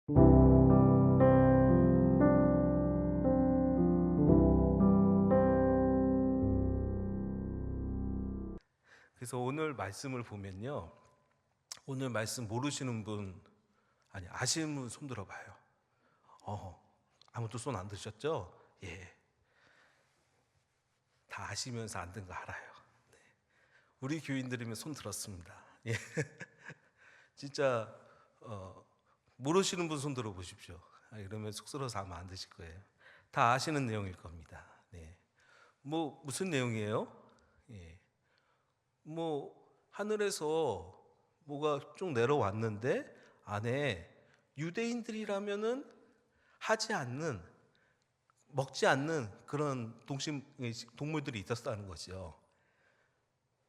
그래서 오늘 말씀을 보면요, 오늘 말씀 모르시는 분, 아니 아시는 분 손 들어봐요. 아무도 손 안 드셨죠? 예, 다 아시면서 안 든 거 알아요. 네. 우리 교인들이면 손 들었습니다. 예. 진짜 모르시는 분 손 들어보십시오. 이러면 쑥스러워서 아마 안 드실 거예요. 다 아시는 내용일 겁니다. 네. 뭐 무슨 내용이에요? 예. 뭐 하늘에서 뭐가 쭉 내려왔는데 안에 유대인들이라면은 하지 않는, 먹지 않는 그런 동물들이 있었다는 거죠.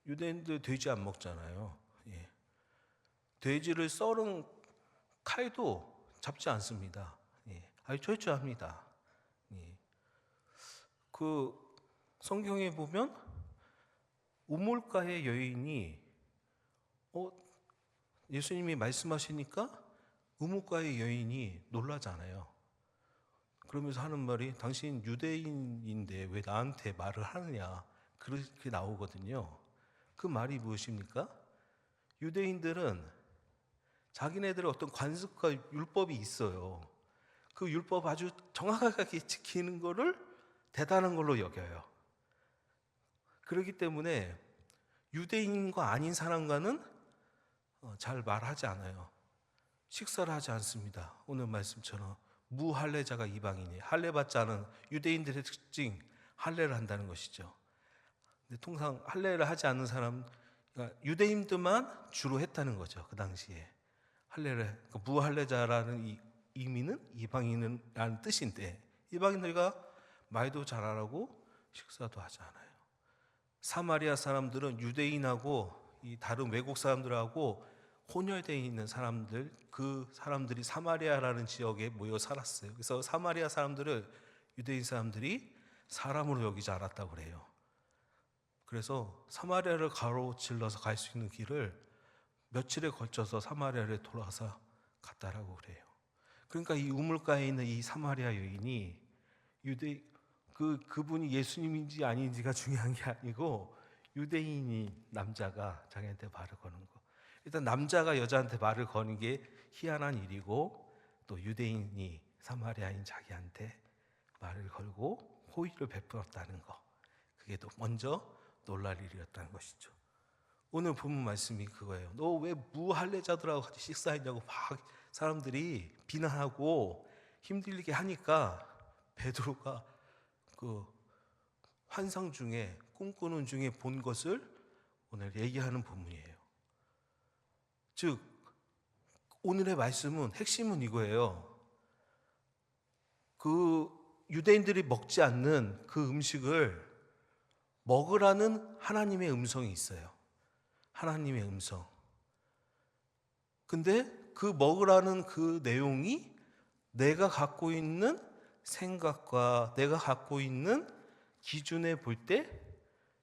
유대인들 돼지 안 먹잖아요. 예. 돼지를 썰은 칼도 잡지 않습니다. 예. 아주 철저합니다. 예. 그 성경에 보면 우물가의 여인이 예수님이 말씀하시니까 우물가의 여인이 놀라잖아요. 그러면서 하는 말이 당신 유대인인데 왜 나한테 말을 하느냐, 그렇게 나오거든요. 그 말이 무엇입니까? 유대인들은 자기네들의 어떤 관습과 율법이 있어요. 그 율법 아주 정확하게 지키는 거를 대단한 걸로 여겨요. 그렇기 때문에 유대인과 아닌 사람과는 잘 말하지 않아요. 식사를 하지 않습니다. 오늘 말씀처럼 무할례자가 이방인이, 할례 받지 않은 유대인들의 특징, 할례를 한다는 것이죠. 근데 통상 할례를 하지 않는 사람, 그러니까 유대인들만 주로 했다는 거죠. 그 당시에 할례를, 그러니까 무할례자라는 이 의미는 이방인이라는 뜻인데, 이방인들과 말도 잘 안 하고 식사도 하지 않아요. 사마리아 사람들은 유대인하고 이 다른 외국 사람들하고 혼혈되어 있는 사람들, 그 사람들이 사마리아라는 지역에 모여 살았어요. 그래서 사마리아 사람들을 유대인 사람들이 사람으로 여기지 않았다고 그래요. 그래서 사마리아를 가로질러서 갈 수 있는 길을 며칠에 걸쳐서 사마리아를 돌아서 갔다라고 그래요. 그러니까 이 우물가에 있는 이 사마리아 여인이 그분이 예수님인지 아닌지가 중요한 게 아니고 유대인이 남자가 자기한테 말을 거는 거. 일단 남자가 여자한테 말을 거는 게 희한한 일이고, 또 유대인이 사마리아인 자기한테 말을 걸고 호의를 베풀었다는 거, 그게 또 먼저 놀랄 일이었다는 것이죠. 오늘 본문 말씀이 그거예요. 너 왜 무할례자들하고 같이 식사했냐고 막 사람들이 비난하고 힘들게 하니까 베드로가 그 환상 중에, 꿈꾸는 중에 본 것을 오늘 얘기하는 본문이에요. 즉 오늘의 말씀은, 핵심은 이거예요. 그 유대인들이 먹지 않는 그 음식을 먹으라는 하나님의 음성이 있어요. 하나님의 음성. 근데 그 먹으라는 그 내용이 내가 갖고 있는 생각과 내가 갖고 있는 기준에 볼 때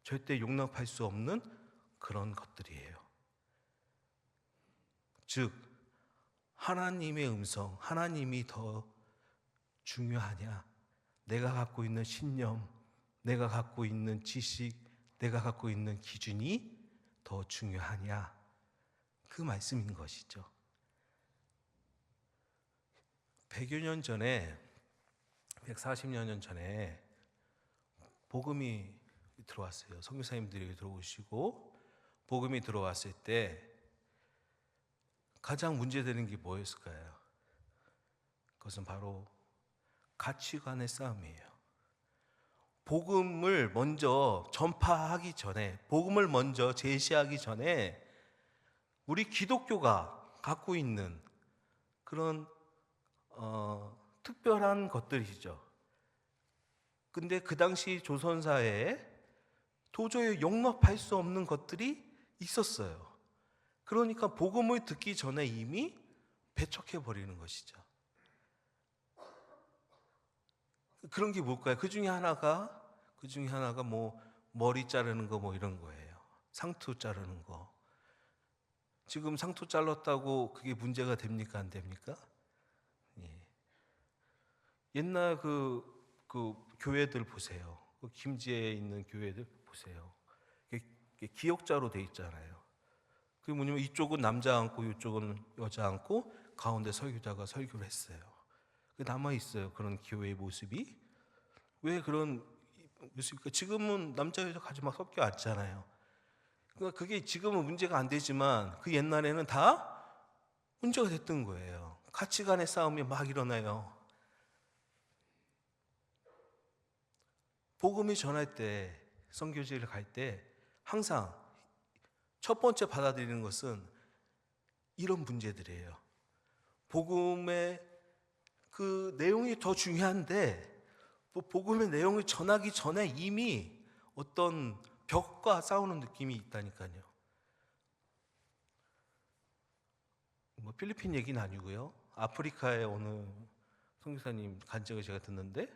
절대 용납할 수 없는 그런 것들이에요. 즉 하나님의 음성, 하나님이 더 중요하냐, 내가 갖고 있는 신념, 내가 갖고 있는 지식, 내가 갖고 있는 기준이 더 중요하냐, 그 말씀인 것이죠. 100여 년 전에, 140여 년 전에 복음이 들어왔어요. 선교사님들이 들어오시고 복음이 들어왔을 때 가장 문제되는 게 뭐였을까요? 그것은 바로 가치관의 싸움이에요. 복음을 먼저 전파하기 전에, 복음을 먼저 제시하기 전에 우리 기독교가 갖고 있는 그런 특별한 것들이죠. 근데 그 당시 조선사회에 도저히 용납할 수 없는 것들이 있었어요. 그러니까 복음을 듣기 전에 이미 배척해 버리는 것이죠. 그런 게 뭘까요? 그 중에 하나가 뭐 머리 자르는 거 뭐 이런 거예요. 상투 자르는 거. 지금 상투 잘랐다고 그게 문제가 됩니까? 안 됩니까? 옛날 그 교회들 보세요. 그 김제에 있는 교회들 보세요. 이게 기역자로 돼 있잖아요. 그게 뭐냐면 이쪽은 남자 앉고 이쪽은 여자 앉고 가운데 설교자가 설교를 했어요. 남아 있어요. 그런 교회의 모습이. 왜 그런 모습일까? 지금은 남자 여자 같이 막 섞여 앉잖아요. 그러니까 그게 지금은 문제가 안 되지만 그 옛날에는 다 문제가 됐던 거예요. 가치관의 싸움이 막 일어나요. 복음이 전할 때, 선교지를 갈 때 항상 첫 번째 받아들이는 것은 이런 문제들이에요. 복음의 그 내용이 더 중요한데 복음의 내용을 전하기 전에 이미 어떤 벽과 싸우는 느낌이 있다니까요. 뭐 필리핀 얘기는 아니고요. 아프리카의 어느 선교사님 간증을 제가 듣는데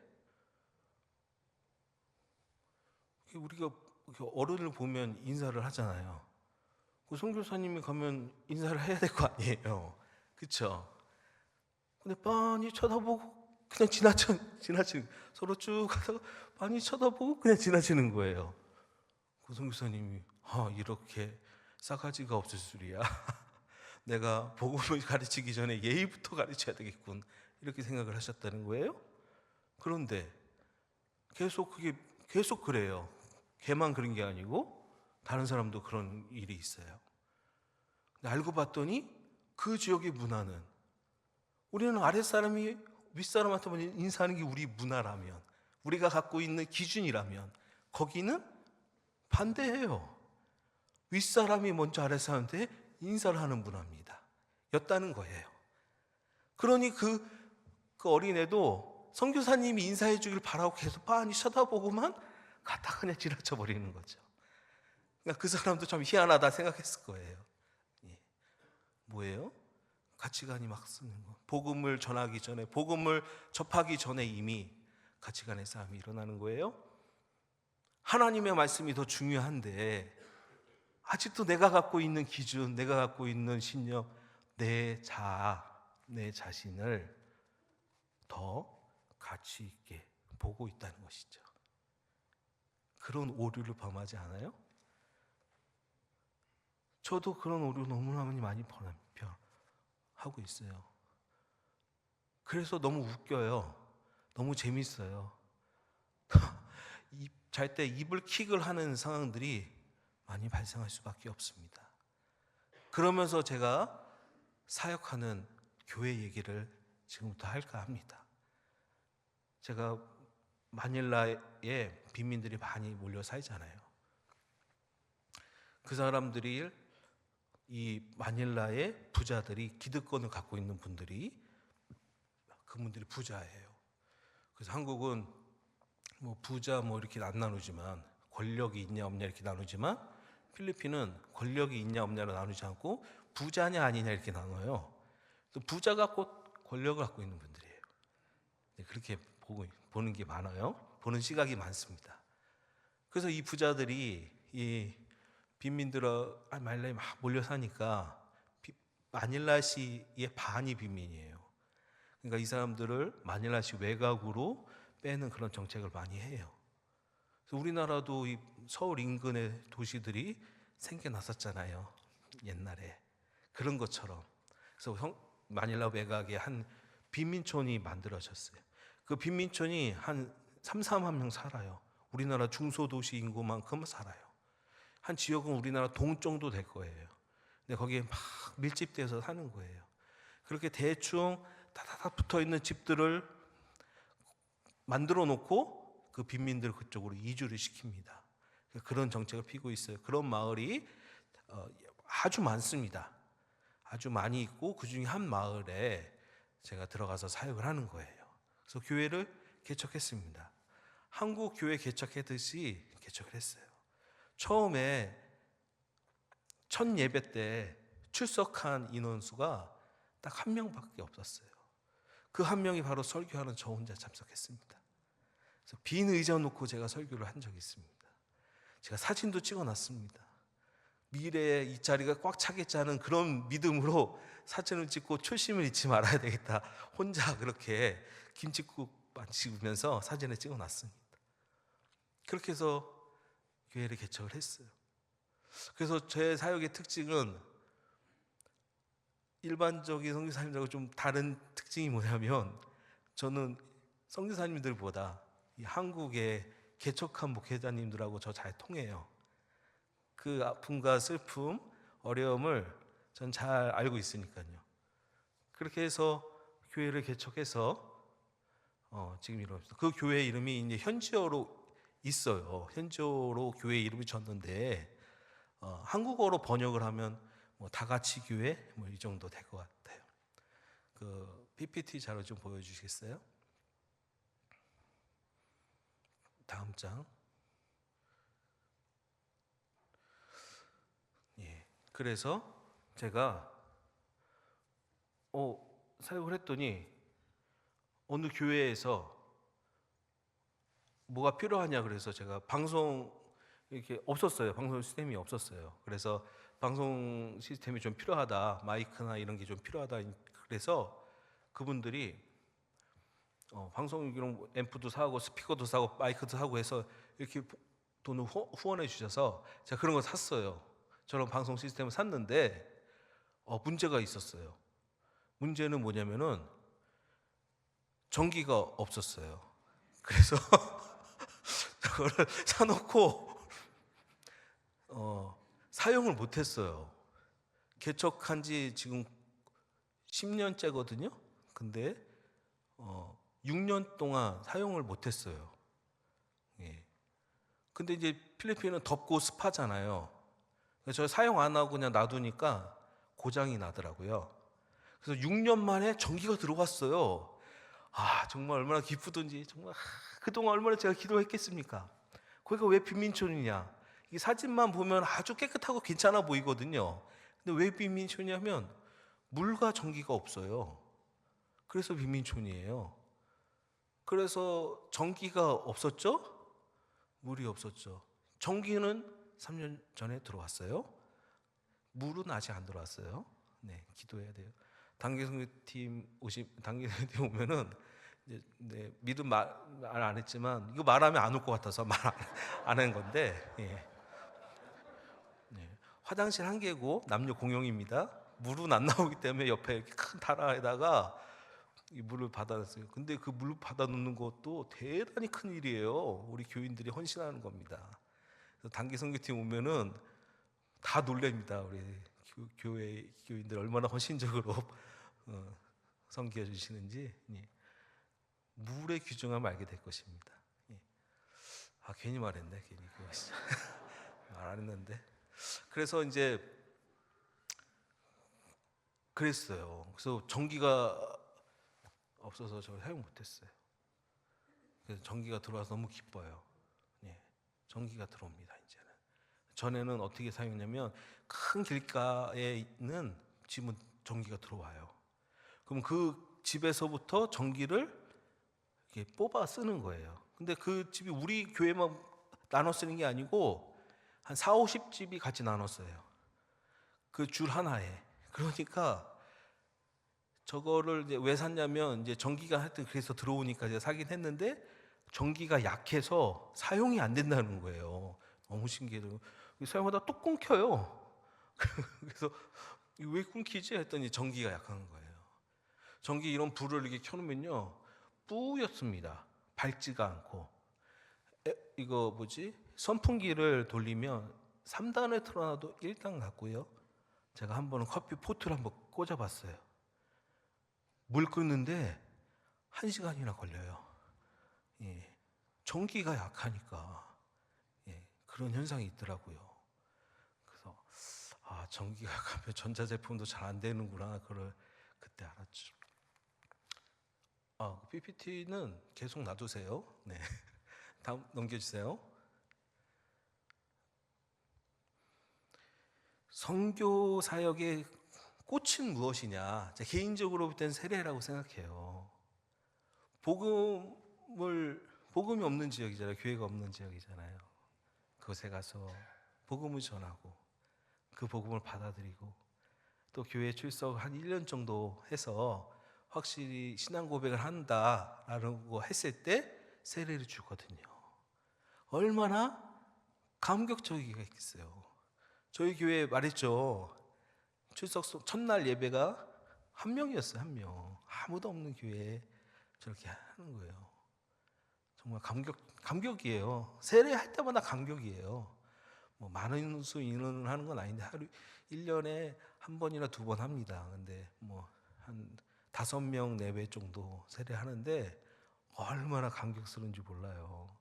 우리가 어른을 보면 인사를 하잖아요. 그 선교사님이 가면 인사를 해야 될 거 아니에요. 그렇죠? 근데 빤히 쳐다보고 그냥 지나치는 서로 쭉 가다가 빤히 쳐다보고 그냥 지나치는 거예요. 그 선교사님이 이렇게 싸가지가 없을 줄이야. 내가 복음을 가르치기 전에 예의부터 가르쳐야 되겠군. 이렇게 생각을 하셨다는 거예요. 그런데 계속 그래요. 걔만 그런 게 아니고 다른 사람도 그런 일이 있어요. 근데 알고 봤더니 그 지역의 문화는 우리는 아랫사람이 윗사람한테 인사하는 게 우리 문화라면, 우리가 갖고 있는 기준이라면 거기는 반대해요. 윗사람이 먼저 아랫사람한테 인사를 하는 문화입니다. 였다는 거예요. 그러니 그 어린애도 선교사님이 인사해 주길 바라고 계속 빤히 쳐다보고만 가다가 그냥 지나쳐 버리는 거죠. 그러니까 그 사람도 참 희한하다 생각했을 거예요. 뭐예요? 가치관이 막 쓰는 거. 복음을 전하기 전에, 복음을 접하기 전에 이미 가치관의 싸움이 일어나는 거예요. 하나님의 말씀이 더 중요한데 아직도 내가 갖고 있는 기준, 내가 갖고 있는 신념, 내 자신을 더 가치 있게 보고 있다는 것이죠. 그런 오류를 범하지 않아요? 저도 그런 오류 너무나 많이 하고 있어요. 그래서 너무 웃겨요. 너무 재밌어요. 잘 때 입을 킥을 하는 상황들이 많이 발생할 수밖에 없습니다. 그러면서 제가 사역하는 교회 얘기를 지금부터 할까 합니다. 제가 마닐라에 빈민들이 많이 몰려 살잖아요. 그 사람들이 이 마닐라의 부자들이 기득권을 갖고 있는 분들이 그분들이 부자예요. 그래서 한국은 뭐 부자 뭐 이렇게 안 나누지만 권력이 있냐 없냐 이렇게 나누지만 필리핀은 권력이 있냐 없냐로 나누지 않고 부자냐 아니냐 이렇게 나눠요. 또 부자가 곧 권력을 갖고 있는 분들이에요. 그렇게 보는 게 많아요. 보는 시각이 많습니다. 그래서 이 부자들이 이 빈민들 마닐라에 막 몰려 사니까 마닐라시의 반이 빈민이에요. 그러니까 이 사람들을 마닐라시 외곽으로 빼는 그런 정책을 많이 해요. 그래서 우리나라도 이 서울 인근의 도시들이 생겨났었잖아요. 옛날에 그런 것처럼. 그래서 마닐라 외곽에 한 빈민촌이 만들어졌어요. 그 빈민촌이 한 3, 4만 명 살아요. 우리나라 중소도시 인구만큼 살아요. 한 지역은 우리나라 동 정도 될 거예요. 근데 거기에 막 밀집돼서 사는 거예요. 그렇게 대충 다다닥 붙어있는 집들을 만들어 놓고 그 빈민들 그쪽으로 이주를 시킵니다. 그런 정책을 피고 있어요. 그런 마을이 아주 많습니다. 아주 많이 있고 그 중에 한 마을에 제가 들어가서 사역을 하는 거예요. 그래서 교회를 개척했습니다. 한국 교회 개척했듯이 개척을 했어요. 처음에 첫 예배 때 출석한 인원수가 딱 한 명밖에 없었어요. 그 한 명이 바로 설교하는 저 혼자 참석했습니다. 그래서 빈 의자 놓고 제가 설교를 한 적이 있습니다. 제가 사진도 찍어놨습니다. 미래에 이 자리가 꽉 차겠지 하는 그런 믿음으로 사진을 찍고 초심을 잃지 말아야 되겠다. 혼자 그렇게 김칫국 무릎만 찍으면서 사진을 찍어놨습니다. 그렇게 해서 교회를 개척을 했어요. 그래서 제 사역의 특징은 일반적인 선교사님들하고 좀 다른 특징이 뭐냐면, 저는 선교사님들보다 이 한국의 개척한 목회자님들하고 저 잘 통해요. 그 아픔과 슬픔, 어려움을 전 잘 알고 있으니까요. 그렇게 해서 교회를 개척해서 지금 이렇습니다. 그 교회 이름이 이제 현지어로 있어요. 현지어로 교회 이름이 졌는데 한국어로 번역을 하면 뭐 다 같이 교회 뭐 이 정도 될 것 같아요. 그 PPT 자료 좀 보여주시겠어요? 다음 장. 예. 그래서 제가 사역을 했더니 어느 교회에서 뭐가 필요하냐 그래서 제가 방송 이렇게 없었어요. 방송 시스템이 없었어요. 그래서 방송 시스템이 좀 필요하다, 마이크나 이런 게 좀 필요하다. 그래서 그분들이 방송 이런 앰프도 사고 스피커도 사고 마이크도 사고 해서 이렇게 돈을 후원해 주셔서 제가 그런 거 샀어요. 저런 방송 시스템을 샀는데 문제가 있었어요. 문제는 뭐냐면은 전기가 없었어요. 그래서 저거를 사놓고 사용을 못했어요. 개척한 지 지금 10년째거든요. 근데 6년 동안 사용을 못했어요. 예. 근데 이제 필리핀은 덥고 습하잖아요. 그래서 저 사용 안 하고 그냥 놔두니까 고장이 나더라고요. 그래서 6년 만에 전기가 들어왔어요. 정말 얼마나 기쁘던지. 정말 그동안 얼마나 제가 기도했겠습니까? 거기가 왜 빈민촌이냐? 이 사진만 보면 아주 깨끗하고 괜찮아 보이거든요. 근데 왜 빈민촌이냐면 물과 전기가 없어요. 그래서 빈민촌이에요. 그래서 전기가 없었죠? 물이 없었죠. 전기는 3년 전에 들어왔어요. 물은 아직 안 들어왔어요. 네, 기도해야 돼요. 단기선교팀 오면은 이제 믿음 말 안 했지만 이거 말하면 안 올 것 같아서 말 안 한 건데, 예. 네. 화장실 한 개고 남녀 공용입니다. 물은 안 나오기 때문에 옆에 이렇게 큰 타라에다가 이 물을 받아놨어요. 근데 그 물 받아놓는 것도 대단히 큰 일이에요. 우리 교인들이 헌신하는 겁니다. 그래서 단기 선교팀 오면은 다 놀랍니다. 우리 교회 교인들 얼마나 헌신적으로 섬겨 주시는지. 예. 물의 귀중함을 알게 될 것입니다. 예. 괜히 말했네. 괜히 말 안 했는데. 그래서 이제 그랬어요. 그래서 전기가 없어서 저 사용 못했어요. 그래서 전기가 들어와서 너무 기뻐요. 예. 전기가 들어옵니다. 이제는. 전에는 어떻게 사용했냐면 큰 길가에 있는 집은 전기가 들어와요. 그럼 그 집에서부터 전기를 이렇게 뽑아 쓰는 거예요. 근데 그 집이 우리 교회만 나눠 쓰는 게 아니고 한 4, 50집이 같이 나눠 써요. 그 줄 하나에. 그러니까 저거를 이제 왜 샀냐면 이제 전기가 하여튼 그래서 들어오니까 제가 사긴 했는데 전기가 약해서 사용이 안 된다는 거예요. 너무 신기해요. 사용하다 뚝 끊겨요. 그래서 왜 끊기지 했더니 전기가 약한 거예요. 전기 이런 불을 이렇게 켜놓으면요 뿌옇습니다. 밝지가 않고. 이거 뭐지? 선풍기를 돌리면 3단을 틀어놔도 1단 같고요. 제가 한 번은 커피 포트를 한번 꽂아봤어요. 물 끓는데 1시간이나 걸려요. 예. 전기가 약하니까 그런 현상이 있더라고요. 그래서 전기가 약하면 전자제품도 잘 안 되는구나. 그걸 그때 알았죠. PPT는 계속 놔두세요. 네. 다음 넘겨주세요. 선교 사역의 꽃은 무엇이냐? 제 개인적으로 볼 땐 세례라고 생각해요. 복음이 없는 지역이잖아요. 교회가 없는 지역이잖아요. 그곳에 가서 복음을 전하고 그 복음을 받아들이고 또 교회 출석 한 1년 정도 해서 확실히 신앙 고백을 한다라고 했을 때 세례를 주거든요. 얼마나 감격적이가 있겠어요. 저희 교회 말했죠. 출석 첫날 예배가 한 명이었어요. 한 명. 아무도 없는 교회에 저렇게 하는 거예요. 정말 감격이에요. 세례할 때마다 감격이에요. 뭐 많은 수 인원을 하는 건 아닌데 하루 1년에 한 번이나 두 번 합니다. 근데 뭐 한 5명, 4배 정도 세례하는데 얼마나 감격스러운지 몰라요.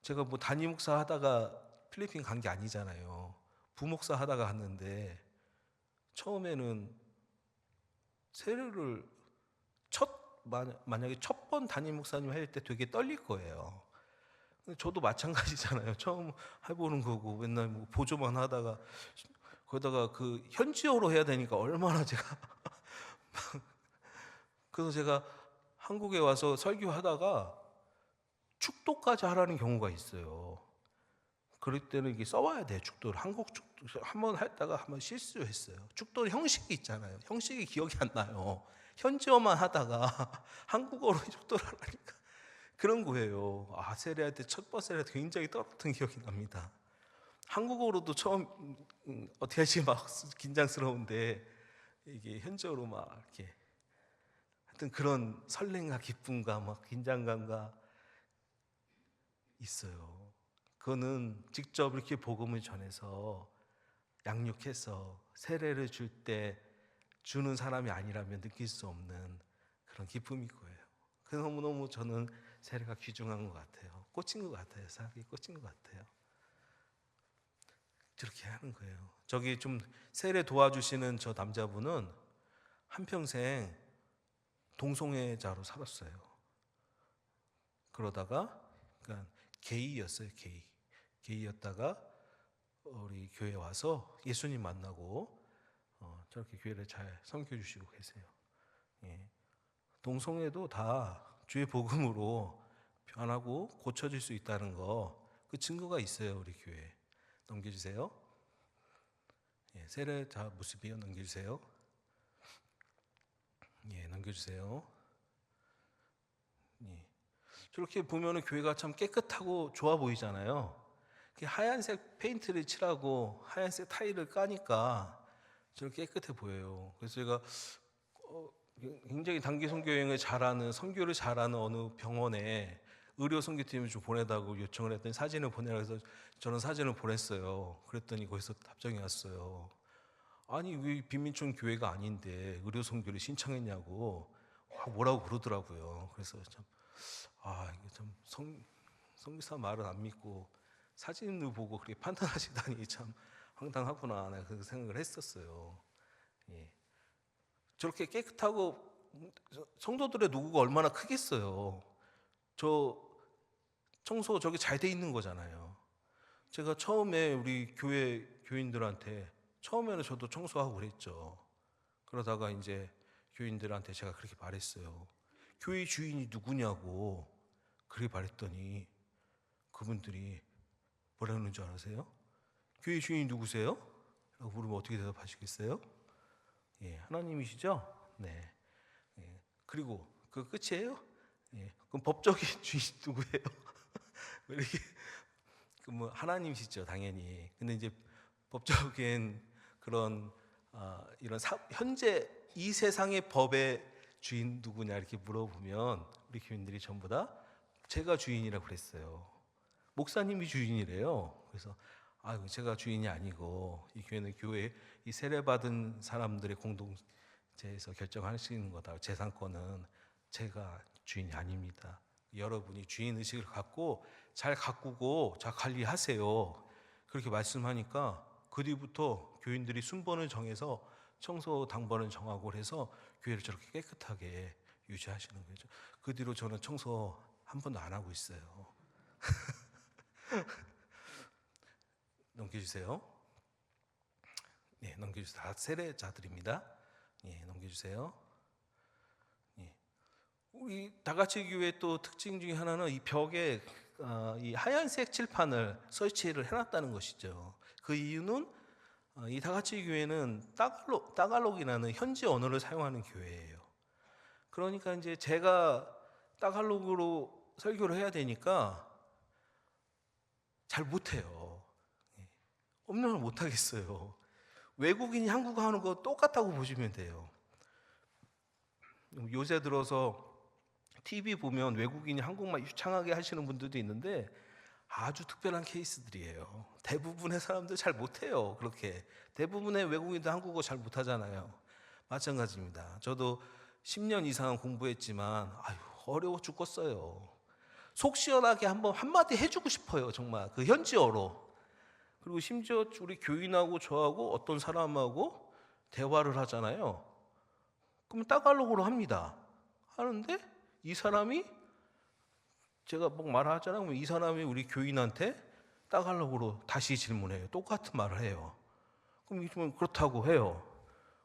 제가 뭐 담임 목사 하다가 필리핀 간 게 아니잖아요. 부목사 하다가 갔는데 처음에는 세례를 만약에 첫 번 담임 목사님 할 때 되게 떨릴 거예요. 저도 마찬가지잖아요. 처음 해보는 거고 맨날 뭐 보조만 하다가 거기다가 그 현지어로 해야 되니까 얼마나 제가 그래서 제가 한국에 와서 설교하다가 축도까지 하라는 경우가 있어요. 그럴 때는 이게 써와야 돼요. 축도를. 한국 축도 한번 했다가 한번 실수했어요. 축도 형식이 있잖아요. 형식이 기억이 안 나요. 현지어만 하다가 한국어로 축도를 하라니까 그런 거예요. 세례할 때 첫 번 세례 굉장히 떨었던 기억이 납니다. 한국어로도 처음 어떻게 하지 막 긴장스러운데 이게 현지어로 막 이렇게 하여튼 그런 설렘과 기쁨과 막 긴장감과 있어요. 그거는 직접 이렇게 복음을 전해서 양육해서 세례를 줄 때 주는 사람이 아니라면 느낄 수 없는 그런 기쁨일 거예요. 그 너무너무 저는 세례가 귀중한 것 같아요. 꽂힌 것 같아요. 사람이 꽂힌 것 같아요. 저렇게 하는 거예요. 저기 좀 세례 도와주시는 저 남자분은 한평생 동성애자로 살았어요. 그러다가 그러니까 게이였어요. 게이였다가 우리 교회 와서 예수님 만나고 저렇게 교회를 잘 섬겨주시고 계세요. 예. 동성애도 다 주의 복음으로 변하고 고쳐질 수 있다는 거 그 증거가 있어요. 우리 교회. 넘겨주세요. 예, 세례자 모습이요. 넘겨주세요. 예, 넘겨주세요. 예. 저렇게 보면은 교회가 참 깨끗하고 좋아 보이잖아요. 하얀색 페인트를 칠하고 하얀색 타일을 까니까 저렇게 깨끗해 보여요. 그래서 제가 굉장히 단기 선교 여행을 잘하는 선교를 잘하는 어느 병원에 의료 선교팀을 좀 보내다고 요청을 했더니 사진을 보내라 해서 저는 사진을 보냈어요. 그랬더니 거기서 답장이 왔어요. 아니 왜 빈민촌 교회가 아닌데 의료 선교를 신청했냐고 뭐라고 그러더라고요. 그래서 참 이게 참 선교사 말은 안 믿고 사진을 보고 그렇게 판단하시다니 참 황당하구나 내가 그 생각을 했었어요. 예. 저렇게 깨끗하고 성도들의 노고가 얼마나 크겠어요. 저 청소 저게 잘 돼 있는 거잖아요. 제가 처음에 우리 교회 교인들한테 처음에는 저도 청소하고 그랬죠. 그러다가 이제 교인들한테 제가 그렇게 말했어요. 교회 주인이 누구냐고 그렇게 말했더니 그분들이 뭐라는 줄 아세요? 교회 주인이 누구세요? 라고 물으면 어떻게 대답하시겠어요? 예, 하나님이시죠? 네. 예, 그리고 그 끝이에요? 예, 그럼 법적인 주인 누구예요? 이렇게 뭐 하나님이시죠, 당연히. 근데 이제 법적인 그런 이런 현재 이 세상의 법의 주인 누구냐 이렇게 물어보면 우리 교인들이 전부 다 제가 주인이라고 그랬어요. 목사님이 주인이래요. 그래서 제가 주인이 아니고 이 교회는 교회 이 세례 받은 사람들의 공동체에서 결정하시는 거다. 재산권은 제가 주인이 아닙니다. 여러분이 주인 의식을 갖고 잘 가꾸고 잘 관리하세요. 그렇게 말씀하니까 그 뒤부터 교인들이 순번을 정해서 청소 당번을 정하고 해서 교회를 저렇게 깨끗하게 유지하시는 거죠. 그 뒤로 저는 청소 한 번도 안 하고 있어요. 넘겨주세요. 네, 넘겨주세요. 다 세례자들입니다. 예, 넘겨주세요. 예. 우리 다같이 교회 또 특징 중에 하나는 이 벽에 이 하얀색 칠판을 설치를 해놨다는 것이죠. 그 이유는 이 다같이 교회는 따갈록이라는 현지 언어를 사용하는 교회예요. 그러니까 이제 제가 따갈로그로 설교를 해야 되니까 잘 못해요. 없는 걸 못하겠어요. 외국인이 한국어 하는 거 똑같다고 보시면 돼요. 요새 들어서 TV 보면 외국인이 한국말 유창하게 하시는 분들도 있는데 아주 특별한 케이스들이에요. 대부분의 사람들 잘 못해요. 그렇게 대부분의 외국인도 한국어 잘 못하잖아요. 마찬가지입니다. 저도 10년 이상 공부했지만 어려워 죽겠어요. 속 시원하게 한번 한마디 해주고 싶어요. 정말 그 현지어로. 그리고 심지어 우리 교인하고 저하고 어떤 사람하고 대화를 하잖아요. 그럼 따갈로그로 합니다. 하는데 이 사람이 제가 뭐 말하잖아요. 그럼 이 사람이 우리 교인한테 따갈로그로 다시 질문해요. 똑같은 말을 해요. 그럼 이러면 그렇다고 해요.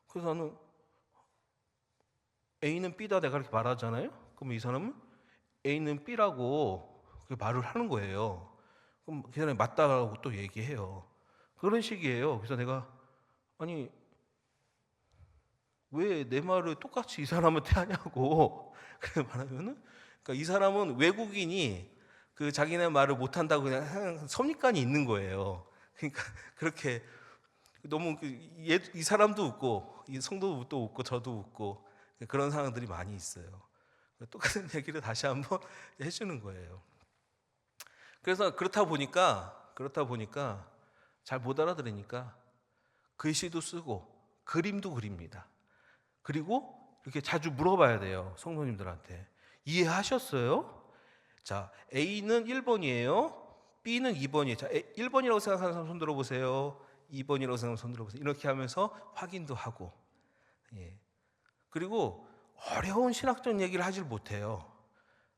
그래서 나는 A는 B다 내가 그렇게 말하잖아요. 그럼 이 사람은 A는 B라고 말을 하는 거예요. 그럼 그 사람이 맞다고 또 얘기해요. 그런 식이에요. 그래서 내가 아니 왜 내 말을 똑같이 이 사람한테 하냐고 그래 말하면은 그러니까 이 사람은 외국인이 그 자기네 말을 못한다고 그냥 선입관이 있는 거예요. 그러니까 그렇게 너무 이 사람도 웃고 이 성도도 웃고 저도 웃고 그런 상황들이 많이 있어요. 똑같은 얘기를 다시 한번 해주는 거예요. 그래서 그렇다 보니까 잘 못 알아들으니까 글씨도 쓰고 그림도 그립니다. 그리고 이렇게 자주 물어봐야 돼요. 성도님들한테. 이해하셨어요? 자, A는 1번이에요. B는 2번이에요. 자, 1번이라고 생각하는 사람 손 들어보세요. 2번이라고 생각하는 사람 손 들어보세요. 이렇게 하면서 확인도 하고. 예. 그리고 어려운 신학적 얘기를 하질 못해요.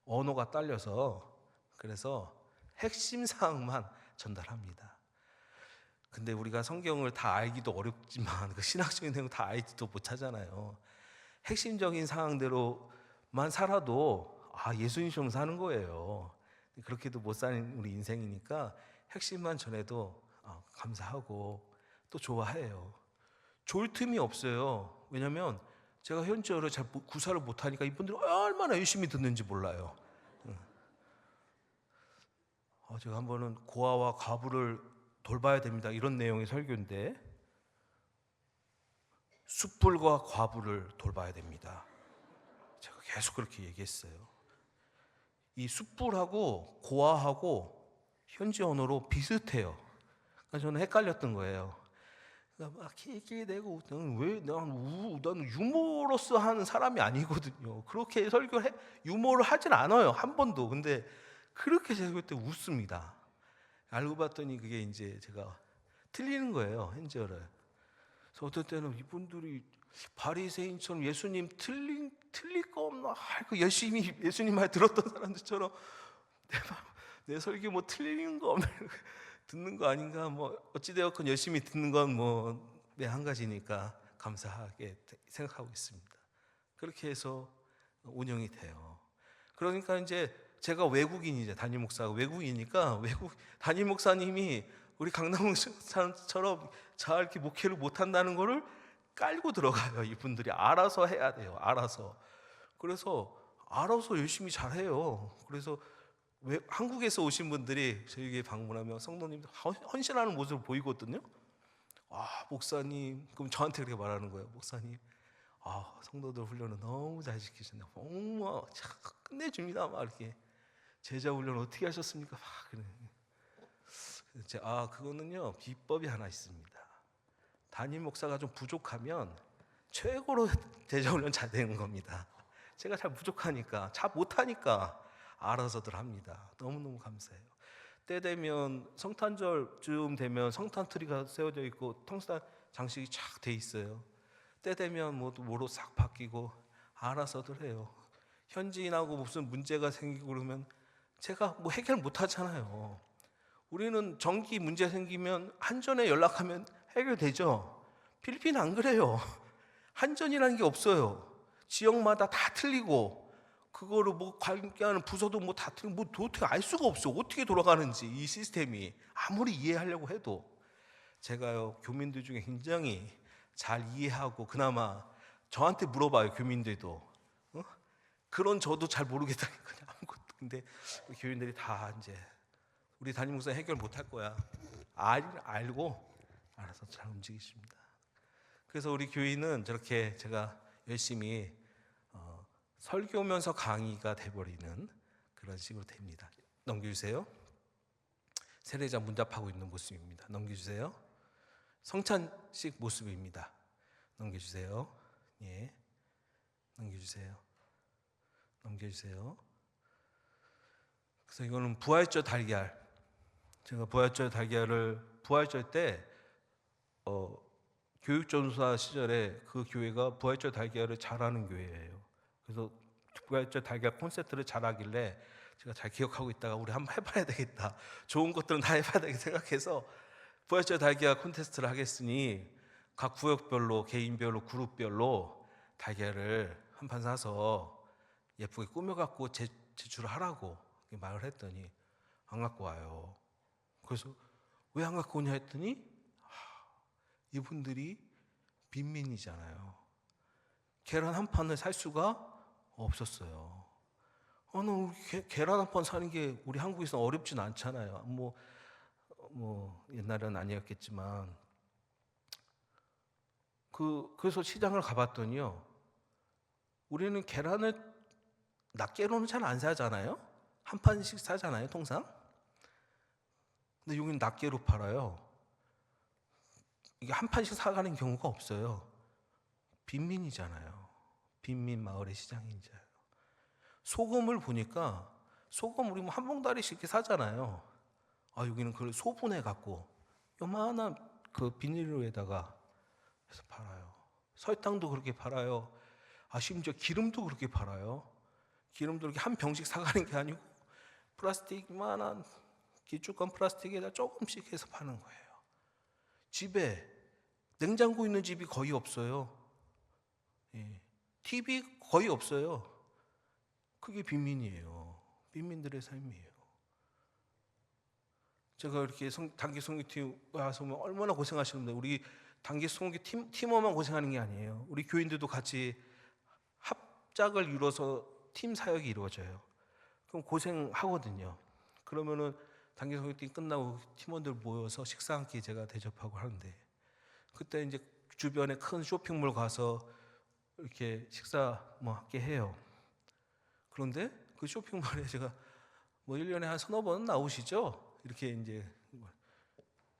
언어가 딸려서. 그래서 핵심 사항만 전달합니다. 근데 우리가 성경을 다 알기도 어렵지만 그 신학적인 내용 다 알지도 못하잖아요. 핵심적인 사항대로만 살아도 예수님처럼 사는 거예요. 그렇게도 못 사는 우리 인생이니까 핵심만 전해도 감사하고 또 좋아해요. 좋을 틈이 없어요. 왜냐하면 제가 현지어를 잘 구사를 못하니까 이분들이 얼마나 열심히 듣는지 몰라요. 제가 한 번은 고아와 과부를 돌봐야 됩니다. 이런 내용의 설교인데 숯불과 과부를 돌봐야 됩니다. 제가 계속 그렇게 얘기했어요. 이 숯불하고 고아하고 현지 언어로 비슷해요. 그러니까 저는 헷갈렸던 거예요. 그러니까 막 키키대고 나는 유머러스한 사람이 아니거든요. 그렇게 설교를 유머를 하진 않아요. 한 번도. 근데 그렇게 설교 때 웃습니다. 알고 봤더니 그게 이제 제가 틀리는 거예요. 현지어를. 그래서 어떨 때는 이분들이 바리새인처럼 예수님 틀릴 거 없나? 열심히 예수님 말 들었던 사람들처럼 내 설교 뭐 틀리는 거 없나? 듣는 거 아닌가? 뭐 어찌되었건 열심히 듣는 건 뭐 한 가지니까 감사하게 생각하고 있습니다. 그렇게 해서 운영이 돼요. 그러니까 이제 제가 외국인이죠. 담임 목사가 외국이니까 담임 목사님이 우리 강남 목사처럼 잘 이렇게 목회를 못 한다는 거를 깔고 들어가요. 이분들이 알아서 해야 돼요. 알아서. 그래서 알아서 열심히 잘해요. 그래서 한국에서 오신 분들이 저에게 방문하면 성도님들 헌신하는 모습을 보이거든요. 목사님, 그럼 저한테 그렇게 말하는 거예요. 목사님, 성도들 훈련을 너무 잘 시키셨네요. 정말 끝내줍니다. 막 이렇게 제자 훈련 어떻게 하셨습니까? 막 그래. 그거는요 비법이 하나 있습니다. 담임 목사가 좀 부족하면 최고로 제자 훈련 잘 되는 겁니다. 제가 잘 부족하니까, 잘 못하니까 알아서들 합니다. 너무너무 감사해요. 때 되면 성탄절쯤 되면 성탄 트리가 세워져 있고 통산 장식이 쫙 돼 있어요. 때 되면 뭐로 싹 바뀌고 알아서들 해요. 현지인하고 무슨 문제가 생기고 그러면 제가 뭐 해결 못 하잖아요. 우리는 전기 문제 생기면 한전에 연락하면 해결되죠. 필리핀은 안 그래요. 한전이라는 게 없어요. 지역마다 다 틀리고 그거를 관계하는 부서도 다 틀리고 어떻게 알 수가 없어. 어떻게 돌아가는지 이 시스템이 아무리 이해하려고 해도. 제가요 교민들 중에 굉장히 잘 이해하고 그나마 저한테 물어봐요. 교민들도 그런 저도 잘 모르겠다니까요. 아무것도. 근데 교인들이 다 이제 우리 담임 목사 해결 못 할 거야. 알고 알아서 잘 움직이십니다. 그래서 우리 교인은 저렇게 제가 열심히 설교면서 강의가 돼버리는 그런 식으로 됩니다. 넘겨주세요. 세례자 문답하고 있는 모습입니다. 넘겨주세요. 성찬식 모습입니다. 넘겨주세요. 예, 넘겨주세요. 넘겨주세요. 그래서 이거는 부활절 달걀. 제가 부활절 달걀을 부활절 때 교육전사 시절에 그 교회가 부활절 달걀을 잘하는 교회예요. 그래서 부활절 달걀 콘서트를 잘하길래 제가 잘 기억하고 있다가 우리 한번 해봐야 되겠다. 좋은 것들은 다 해봐야 되겠다 생각해서 부활절 달걀 콘테스트를 하겠으니 각 구역별로, 개인별로, 그룹별로 달걀을 한 판 사서 예쁘게 꾸며갖고 제출을 하라고 말을 했더니 안 갖고 와요. 그래서 왜 안 갖고 오냐 했더니 이분들이 빈민이잖아요. 계란 한 판을 살 수가 없었어요. 계란 한 판 사는 게 우리 한국에서는 어렵진 않잖아요. 뭐 옛날은 아니었겠지만 그래서 시장을 가봤더니요. 우리는 계란을 낱개로는 잘 안 사잖아요. 한 판씩 사잖아요, 통상. 근데 여기는 낱개로 팔아요. 이게 한 판씩 사가는 경우가 없어요. 빈민이잖아요. 빈민 마을의 시장이잖아요. 소금을 보니까 소금 우리 한 봉다리씩 이렇게 사잖아요. 여기는 그걸 소분해 갖고 요만한 그 비닐로에다가 해서 팔아요. 설탕도 그렇게 팔아요. 심지어 기름도 그렇게 팔아요. 기름도 이렇게 한 병씩 사가는 게 아니고 플라스틱만한 길쭉한 플라스틱에다 조금씩 해서 파는 거예요. 집에 냉장고 있는 집이 거의 없어요. TV 거의 없어요. 그게 빈민이에요. 빈민들의 삶이에요. 제가 이렇게 단기 선교팀 와서 얼마나 고생하시는데 우리 단기 선교 팀원만 고생하는 게 아니에요. 우리 교인들도 같이 합작을 이뤄서 팀 사역이 이루어져요. 그럼 고생하거든요. 그러면은 단기 선교팀 끝나고 팀원들 모여서 식사 한 끼 제가 대접하고 하는데 그때 이제 주변에 큰 쇼핑몰 가서 이렇게 식사 함께 해요. 그런데 그 쇼핑몰에 제가 1년에 한 서너 번 나오시죠? 이렇게 이제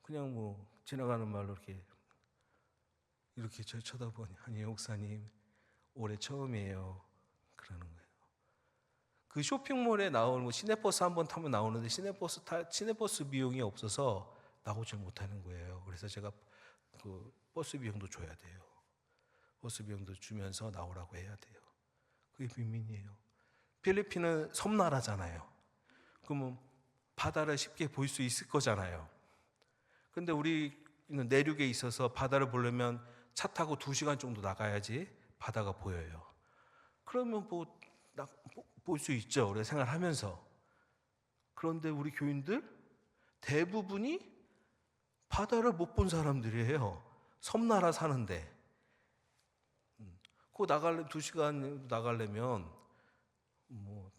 그냥 지나가는 말로 이렇게 저 쳐다보니 아니요 목사님 올해 처음이에요 그러는 거예요. 그 쇼핑몰에 나오는 시내버스 한번 타면 나오는데 시내버스 비용이 없어서 나오질 못하는 거예요. 그래서 제가 그 버스 비용도 줘야 돼요. 버스 비용도 주면서 나오라고 해야 돼요. 그게 빈민이에요. 필리핀은 섬나라잖아요. 그러면 바다를 쉽게 볼 수 있을 거잖아요. 근데 우리는 내륙에 있어서 바다를 보려면 차 타고 2시간 정도 나가야지 바다가 보여요. 그러면 볼 수 있죠. 우리가 생활하면서. 그런데 우리 교인들 대부분이 바다를 못 본 사람들이에요. 섬나라 사는데. 그거 2시간 나가려면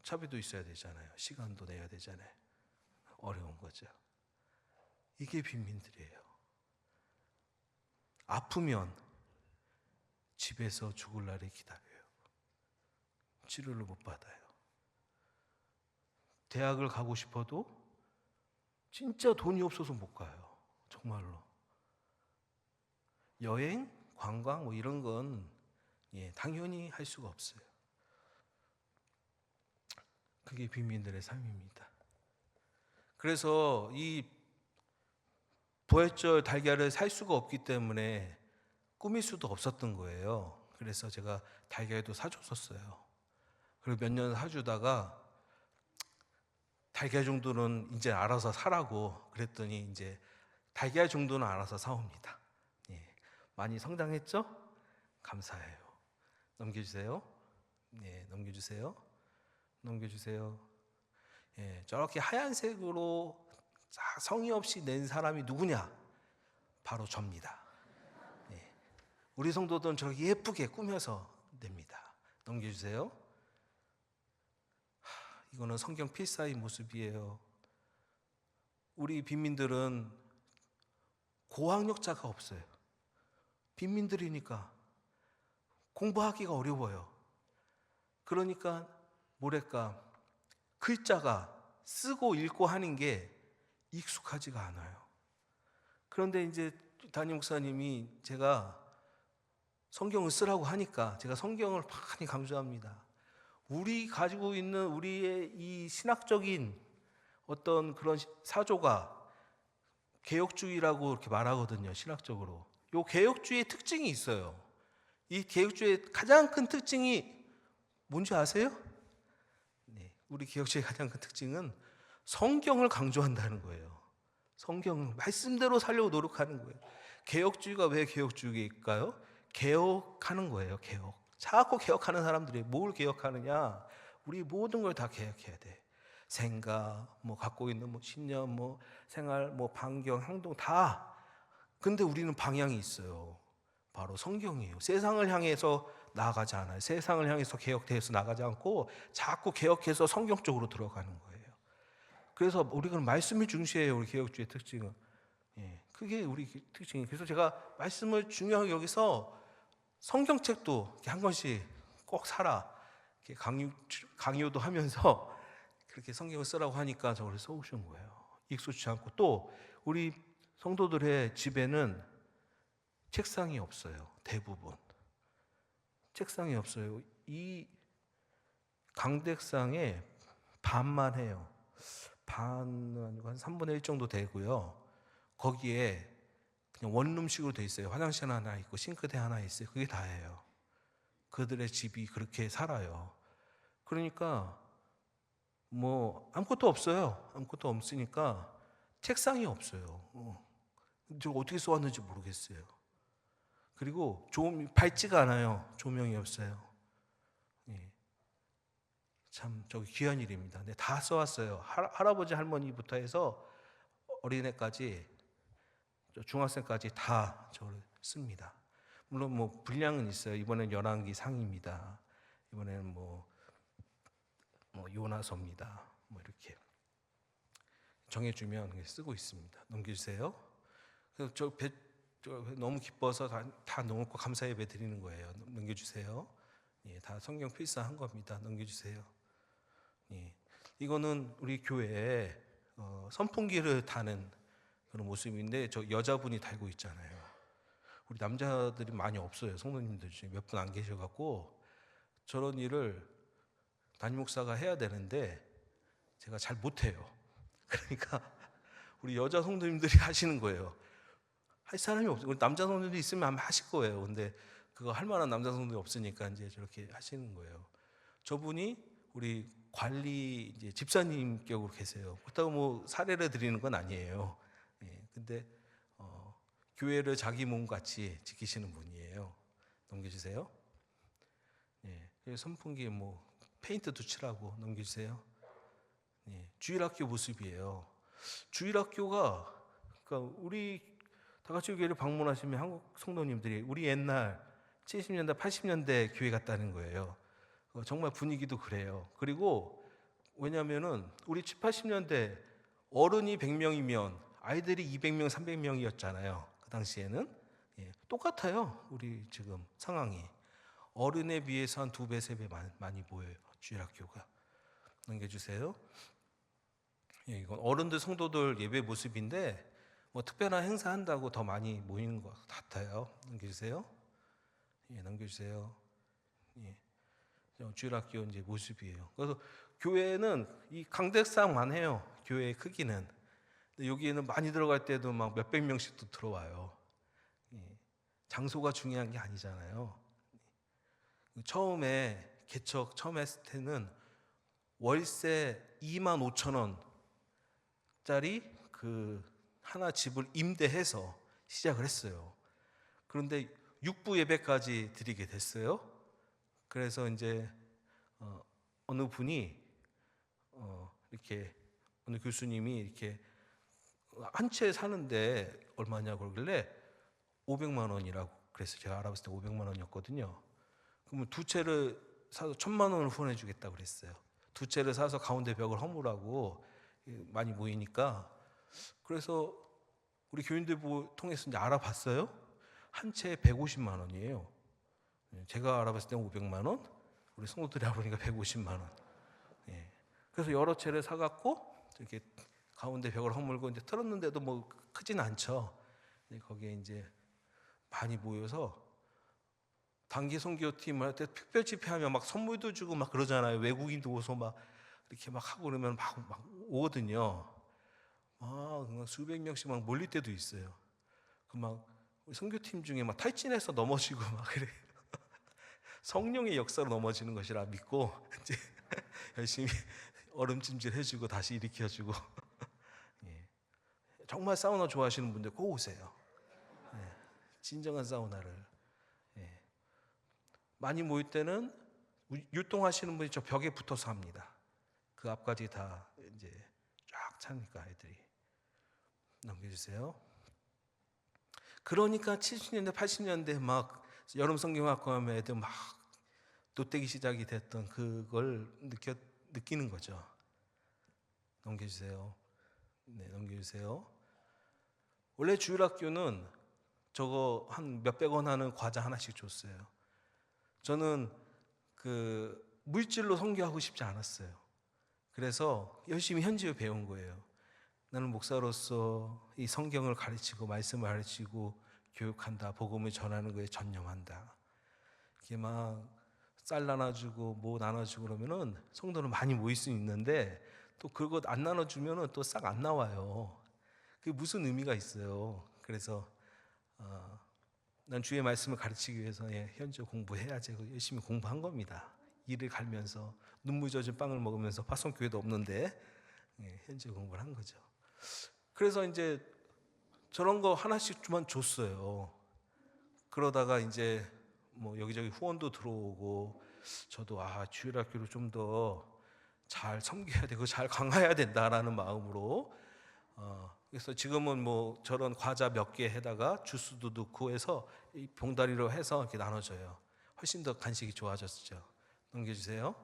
차비도 있어야 되잖아요. 시간도 내야 되잖아요. 어려운 거죠. 이게 빈민들이에요. 아프면 집에서 죽을 날을 기다려요. 치료를 못 받아요. 대학을 가고 싶어도 진짜 돈이 없어서 못 가요. 정말로. 여행, 관광 이런 건 당연히 할 수가 없어요. 그게 빈민들의 삶입니다. 그래서 이 부활절 달걀을 살 수가 없기 때문에 꾸밀 수도 없었던 거예요. 그래서 제가 달걀도 사줬었어요. 그리고 몇 년 사주다가 달걀 정도는 이제 알아서 사라고 그랬더니 이제 달걀 정도는 알아서 사옵니다. 많이 성장했죠? 감사해요. 넘겨주세요. 넘겨주세요. 넘겨주세요. 저렇게 하얀색으로 성의 없이 낸 사람이 누구냐? 바로 접니다. 우리 성도들은 저렇게 예쁘게 꾸며서 냅니다. 넘겨주세요. 이거는 성경 필사의 모습이에요. 우리 빈민들은 고학력자가 없어요. 빈민들이니까 공부하기가 어려워요. 그러니까 뭐랄까, 글자가 쓰고 읽고 하는 게 익숙하지가 않아요. 그런데 이제 담임 목사님이 제가 성경을 쓰라고 하니까 제가 성경을 많이 강조합니다. 우리 가지고 있는 우리의 이 신학적인 어떤 그런 사조가 개혁주의라고 이렇게 말하거든요. 신학적으로. 이 개혁주의의 특징이 있어요. 이 개혁주의의 가장 큰 특징이 뭔지 아세요? 네, 우리 개혁주의의 가장 큰 특징은 성경을 강조한다는 거예요. 성경 말씀대로 살려고 노력하는 거예요. 개혁주의가 왜 개혁주의일까요? 개혁하는 거예요. 개혁. 자꾸 개혁하는 사람들이 뭘 개혁하느냐? 우리 모든 걸 다 개혁해야 돼. 생각, 뭐 갖고 있는 뭐 신념, 뭐 생활, 뭐 반경, 행동 다. 근데 우리는 방향이 있어요. 바로 성경이에요. 세상을 향해서 나아가지 않아요. 세상을 향해서 개혁돼서 나가지 않고 자꾸 개혁해서 성경 쪽으로 들어가는 거예요. 그래서 우리가 말씀이 중시해요. 우리 개혁주의 특징은. 예, 그게 우리 특징이에요. 그래서 제가 말씀을 중요하게 여기서 성경책도 한 권씩 꼭 사라 이렇게 강요도 하면서 그렇게 성경을 쓰라고 하니까 저를 써오신 거예요. 익숙치 않고 또 우리 성도들의 집에는 책상이 없어요. 대부분 책상이 없어요. 이 강대상에 반만 해요. 반은 한 3분의 1 정도 되고요. 거기에 그냥 원룸식으로 돼 있어요. 화장실 하나 있고 싱크대 하나 있어요. 그게 다예요. 그들의 집이 그렇게 살아요. 그러니까 뭐 아무것도 없어요. 아무것도 없으니까 책상이 없어요. 저 어떻게 써왔는지 모르겠어요. 그리고 밝지가 않아요. 조명이 없어요. 예. 참 저기 귀한 일입니다. 네, 다 써왔어요. 할아버지 할머니부터 해서 어린애까지 중학생까지 다 저를 씁니다. 물론 뭐 분량은 있어요. 이번엔 열왕기 상입니다. 이번에는 뭐 요나서입니다. 뭐 이렇게 정해주면 쓰고 있습니다. 넘겨주세요. 그래서 저 너무 기뻐서 다 넣고 감사 예배 드리는 거예요. 넘겨주세요. 예, 다 성경 필사한 겁니다. 넘겨주세요. 예, 이거는 우리 교회에 선풍기를 다는 그런 모습인데 저 여자분이 달고 있잖아요. 우리 남자들이 많이 없어요. 성도님들 중에 몇 분 안 계셔갖고 저런 일을 담임 목사가 해야 되는데 제가 잘 못해요. 그러니까 우리 여자 성도님들이 하시는 거예요. 할 사람이 없어요. 남자 성도님들이 있으면 아마 하실 거예요. 근데 그거 할 만한 남자 성도님이 없으니까 이제 저렇게 하시는 거예요. 저분이 우리 관리 이제 집사님 격으로 계세요. 그렇다고 뭐 사례를 드리는 건 아니에요. 예, 근데 교회를 자기 몸같이 지키시는 분이에요. 넘겨주세요. 예, 선풍기에 뭐 페인트도 칠하고 넘겨주세요. 예, 주일학교 모습이에요. 주일학교가 그러니까 우리 다 같이 교회를 방문하시면 한국 성도님들이 우리 옛날 70년대 80년대 교회 같다는 거예요. 정말 분위기도 그래요. 그리고 왜냐면은 우리 70, 80년대 어른이 100명이면 아이들이 200명, 300명이었잖아요. 그 당시에는. 예, 똑같아요. 우리 지금 상황이. 어른에 비해서 한 2배, 3배 많이 보여요. 주일학교가. 넘겨주세요. 예, 이건 어른들 성도들 예배 모습인데 뭐 특별한 행사 한다고 더 많이 모이는 것 같아요. 넘겨주세요. 예, 넘겨주세요. 예, 주일학교 이제 모습이에요. 그래서 교회는 이 강대상만 해요. 교회의 크기는. 근데 여기에는 많이 들어갈 때도 막 몇백 명씩도 들어와요. 예, 장소가 중요한 게 아니잖아요. 처음에 개척 처음 했을 때는 월세 25,000원짜리 그 하나 집을 임대해서 시작을 했어요. 그런데 6부 예배까지 드리게 됐어요. 그래서 이제 어느 분이 이렇게 어느 교수님이 이렇게 한 채 사는데 얼마냐고 그러길래 500만 원이라고 그래서 제가 알아봤을 때 500만 원이었거든요. 그러면 두 채를 사서 1,000만 원을 후원해 주겠다고 그랬어요. 두 채를 사서 가운데 벽을 허물라고 많이 모이니까. 그래서 우리 교인들 통해서 이제 알아봤어요. 한 채에 150만 원이에요. 제가 알아봤을 때 500만 원, 우리 성도들이 알아보니까 150만 원. 예. 그래서 여러 채를 사갖고 이렇게 가운데 벽을 허물고 이제 틀었는데도 뭐 크진 않죠. 거기에 이제 많이 모여서 단기 선교팀 할 때 특별 집회하면 막 선물도 주고 막 그러잖아요. 외국인도 오서 막 이렇게 막 하고 그러면 막 오거든요. 수백 명씩 막 몰릴 때도 있어요. 그 막 선교팀 중에 막 탈진해서 넘어지고 막 그래. 성령의 역사로 넘어지는 것이라 믿고 이제 열심히 얼음찜질 해주고 다시 일으켜주고. 예. 정말 사우나 좋아하시는 분들 꼭 오세요. 예. 진정한 사우나를. 예. 많이 모일 때는 율동하시는 분이 저 벽에 붙어서 합니다. 그 앞까지 다 이제 쫙 차니까 애들이. 넘겨주세요. 그러니까 70년대, 80년대 막 여름 성경학과 하면 애들 막 돗대기 시작이 됐던 그걸 느끼는 거죠. 넘겨주세요. 네, 넘겨주세요. 원래 주일학교는 저거 한 몇백 원 하는 과자 하나씩 줬어요. 저는 그 물질로 선교하고 싶지 않았어요. 그래서 열심히 현지어 배운 거예요. 나는 목사로서 이 성경을 가르치고 말씀을 가르치고 교육한다. 복음을 전하는 거에 전념한다. 이게 막 쌀 나눠주고 뭐 나눠주고 그러면은 성도는 많이 모일 수 있는데 또 그거 안 나눠주면은 또 싹 안 나와요. 그게 무슨 의미가 있어요. 그래서 난 주의 말씀을 가르치기 위해서 현지어 공부해야지 열심히 공부한 겁니다. 이를 갈면서 눈물 젖은 빵을 먹으면서 파송교회도 없는데 현지어 공부를 한 거죠. 그래서 이제 저런 거 하나씩만 줬어요. 그러다가 이제 뭐 여기저기 후원도 들어오고 저도 주일학교를 좀 더 잘 섬겨야 되고 잘 강화해야 된다라는 마음으로 그래서 지금은 뭐 저런 과자 몇 개 해다가 주스도 넣고 해서 이 봉다리로 해서 이렇게 나눠줘요. 훨씬 더 간식이 좋아졌죠. 넘겨주세요.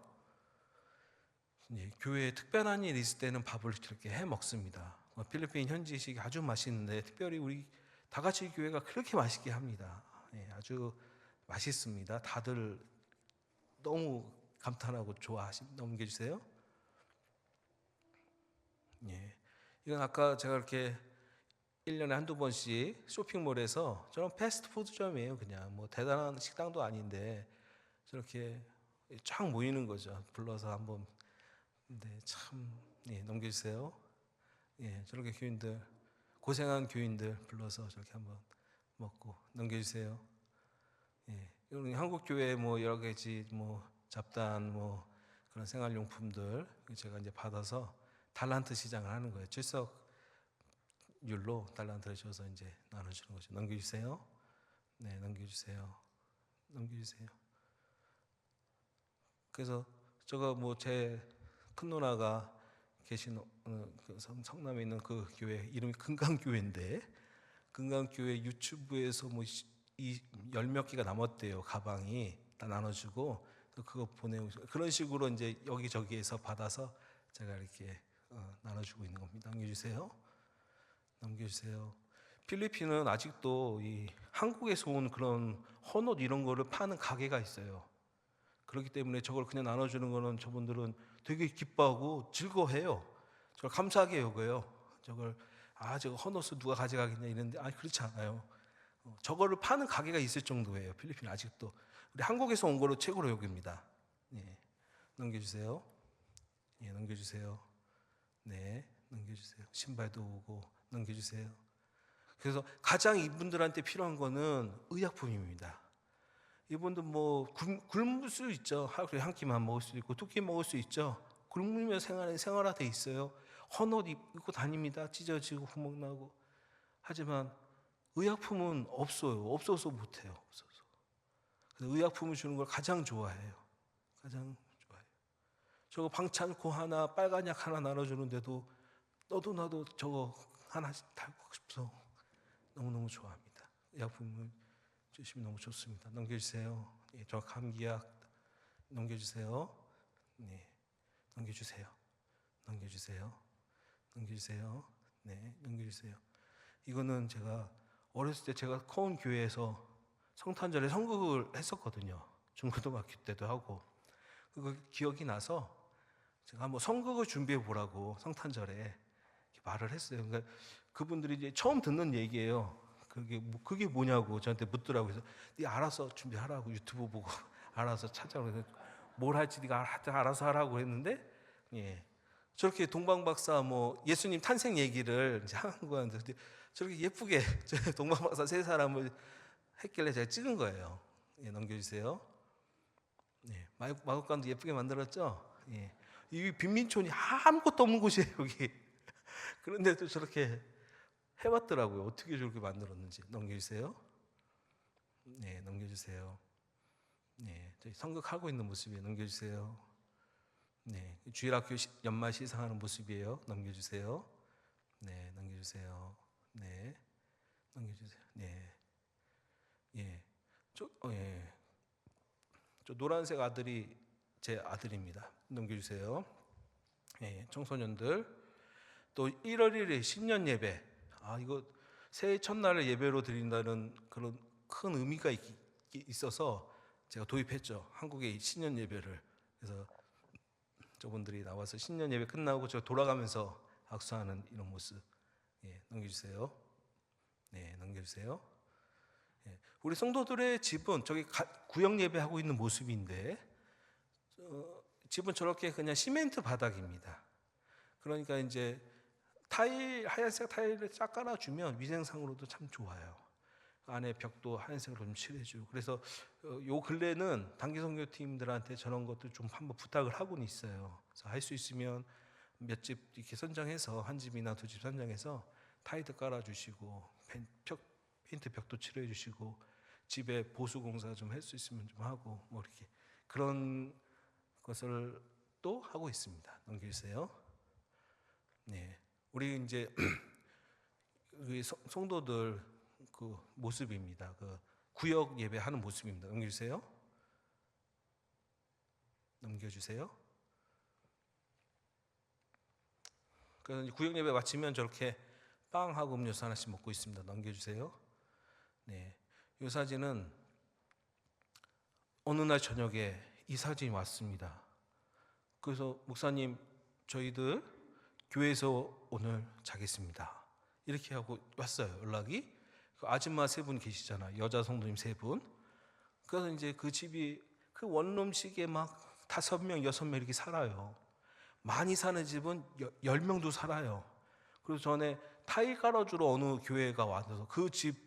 교회에 특별한 일이 있을 때는 밥을 이렇게 해 먹습니다. 필리핀 현지식이 아주 맛있는데 특별히 우리 다 같이 교회가 그렇게 맛있게 합니다. 아주 맛있습니다. 다들 너무 감탄하고 넘겨주세요. 이건 아까 제가 이렇게 1년에 한두 번씩 쇼핑몰에서 저는 패스트푸드점이에요. 그냥 뭐 대단한 식당도 아닌데 저렇게 쫙 모이는 거죠. 불러서 한번. 네, 참 넘겨주세요. 저렇게 교인들 고생한 교인들 불러서 저렇게 한번 먹고. 넘겨주세요. 한국 교회 뭐 여러 가지 뭐 잡단 뭐 그런 생활용품들 제가 이제 받아서 달란트 시장을 하는 거예요. 출석률로 달란트를 줘서 이제 나눠주는 거죠. 넘겨주세요. 네, 넘겨주세요. 넘겨주세요. 그래서 저거 뭐 제 큰 누나가 계신 그 성남에 있는 그 교회 이름이 금강교회인데 금강교회 유튜브에서 뭐 열 몇 개가 남았대요. 가방이 다 나눠주고 그거 보내고 그런 식으로 이제 여기저기에서 받아서 제가 이렇게 나눠주고 있는 겁니다. 넘겨주세요. 넘겨주세요. 필리핀은 아직도 이 한국에서 온 그런 헌옷 이런 거를 파는 가게가 있어요. 그렇기 때문에 저걸 그냥 나눠주는 거는 저분들은 되게 기뻐하고 즐거워해요. 저걸 감사하게 여겨요. 저걸 저거 헌옷을 누가 가져가겠냐 이랬는데 그렇지 않아요. 저거를 파는 가게가 있을 정도예요. 필리핀 아직도 우리 한국에서 온 거로 최고로 여깁니다. 넘겨주세요. 넘겨주세요. 네, 넘겨주세요. 신발도 오고 넘겨주세요. 그래서 가장 이분들한테 필요한 거는 의약품입니다. 이분들 뭐 굶을 수 있죠. 하루에 한 끼만 먹을 수 있고 두 끼 먹을 수 있죠. 굶으면 생활화돼 있어요. 헌옷 입고 다닙니다. 찢어지고 구멍 나고. 하지만 의약품은 없어요. 없어서 못해요. 없어서. 그래서 의약품을 주는 걸 가장 좋아해요. 가장 좋아해요. 저거 방찬코 하나 빨간 약 하나 나눠주는데도 너도 나도 저거 하나씩 달고 싶어. 너무너무 좋아합니다. 의약품을 주시면 너무 좋습니다. 넘겨주세요. 저 감기약 넘겨주세요. 넘겨주세요. 넘겨주세요. 넘겨주세요. 네, 넘겨주세요. 이거는 제가 어렸을 때 제가 커온 교회에서 성탄절에 성극을 했었거든요. 중고등학교 때도 하고. 그 기억이 나서 제가 한번 성극을 준비해 보라고 성탄절에 말을 했어요. 그러니까 그분들이 이제 처음 듣는 얘기예요. 그게 뭐냐고 저한테 묻더라고요. 그래서 네 알아서 준비하라고, 유튜브 보고 알아서 찾아오고, 뭘 할지 네가 알아서 하라고 했는데, 예, 저렇게 동방박사 뭐 예수님 탄생 얘기를 이제 한 거였는데, 저렇게 예쁘게 동방박사 세 사람을 했길래 제가 찍은 거예요. 예, 넘겨주세요. 예, 마국간도 예쁘게 만들었죠. 예, 이 빈민촌이 아무것도 없는 곳이에요 여기. 그런데도 저렇게 해봤더라고요. 어떻게 저렇게 만들었는지. 넘겨주세요. 네, 넘겨주세요. 네, 저희 성극하고 있는 모습이에요. 넘겨주세요. 네, 주일학교 연말 시상하는 모습이에요. 넘겨주세요. 네, 넘겨주세요. 네, 넘겨주세요. 네, 예, 예, 저 노란색 아들이 제 아들입니다. 넘겨주세요. 예, 청소년들. 또 1월 1일 신년 예배. 이거 새해 첫날을 예배로 드린다는 그런 큰 의미가 있어서 제가 도입했죠. 한국의 신년 예배를. 그래서 저분들이 나와서 신년 예배 끝나고 저 돌아가면서 악수하는 이런 모습. 예, 넘겨주세요. 네, 넘겨주세요. 예, 우리 성도들의 집은 저기 구역 예배하고 있는 모습인데, 집은 저렇게 그냥 시멘트 바닥입니다. 그러니까 이제 하얀색 타일을 쫙 깔아주면 위생상으로도 참 좋아요. 안에 벽도 하얀색으로 좀 칠해주고. 그래서 요 근래는 단기 선교팀들한테 저런 것도 좀 한번 부탁을 하고는 있어요. 그래서 할 수 있으면 몇 집 이렇게 선정해서, 한 집이나 두 집 선정해서 타일도 깔아주시고 페인트 벽도 칠해주시고, 집에 보수 공사 좀 할 수 있으면 좀 하고, 뭐 이렇게 그런 것을 또 하고 있습니다. 넘겨주세요. 네, 우리 이제 우리 성도들 그 모습입니다. 그 구역 예배하는 모습입니다. 넘겨주세요. 넘겨주세요. 그래서 구역 예배 마치면 저렇게 빵하고 음료수 하나씩 먹고 있습니다. 넘겨주세요. 네, 이 사진은 어느 날 저녁에 이 사진이 왔습니다. 그래서 목사님, 저희들 교회에서 오늘 자겠습니다. 이렇게 하고 왔어요. 연락이. 그 아줌마 세 분 계시잖아요. 여자 성도님 세 분. 그래서 이제 그 집이 그 원룸식에 막 5명, 6명 이렇게 살아요. 많이 사는 집은 10명도 살아요. 그래서 전에 타일 깔아주러 어느 교회가 와서 그 집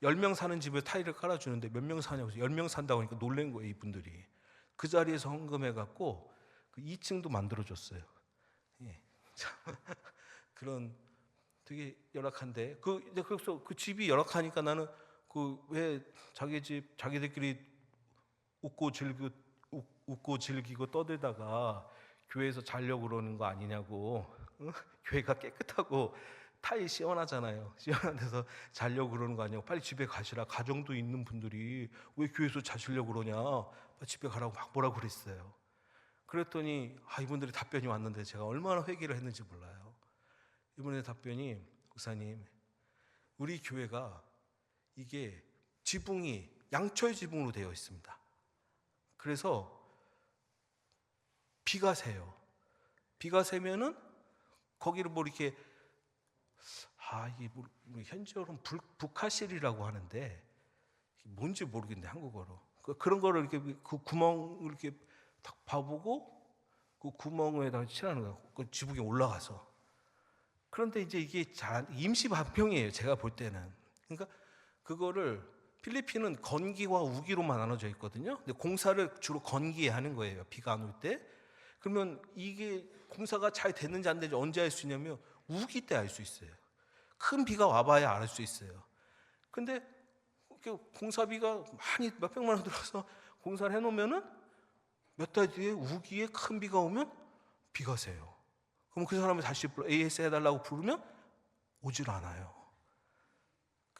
10명 사는 집에 타일을 깔아주는데 몇 명 사냐고 해서 10명 산다고 하니까 놀란 거예요, 이분들이. 그 자리에서 헌금해갖고 그 2층도 만들어줬어요. 예. 그런 되게 열악한데, 그래서 그 집이 열악하니까 나는 그 왜 자기 집 자기들끼리 웃고 즐기고 떠들다가 교회에서 자려고 그러는 거 아니냐고. 교회가 깨끗하고 타일 시원하잖아요. 시원한 데서 자려고 그러는 거 아니냐고. 빨리 집에 가시라. 가정도 있는 분들이 왜 교회에서 자시려고 그러냐. 빨리 집에 가라고 막 뭐라고 그랬어요. 그랬더니 이분들이 답변이 왔는데 제가 얼마나 회개를 했는지 몰라요. 이분의 답변이, 목사님, 우리 교회가 이게 지붕이 양철 지붕으로 되어 있습니다. 그래서 비가 새요. 비가 새면은 거기를 뭐 이렇게 이게 뭐 현지어로는 북하실이라고 하는데 뭔지 모르겠는데 한국어로 그런 거를 이렇게 그 구멍을 이렇게 딱 봐보고 그 구멍에다가 칠하는 거예요. 그 지붕에 올라가서. 그런데 이제 이게 임시 반평이에요. 제가 볼 때는. 그러니까 그거를 필리핀은 건기와 우기로만 나눠져 있거든요. 근데 공사를 주로 건기에 하는 거예요. 비가 안 올 때. 그러면 이게 공사가 잘 됐는지 안 됐는지 언제 알 수 있냐면 우기 때 알 수 있어요. 큰 비가 와봐야 알 수 있어요. 근데 공사비가 많이 몇백만 원 들어서 공사를 해놓으면은 몇 달 뒤에 우기에 큰 비가 오면 비가 새요. 그럼 그 사람을 다시 AS 해달라고 부르면 오질 않아요.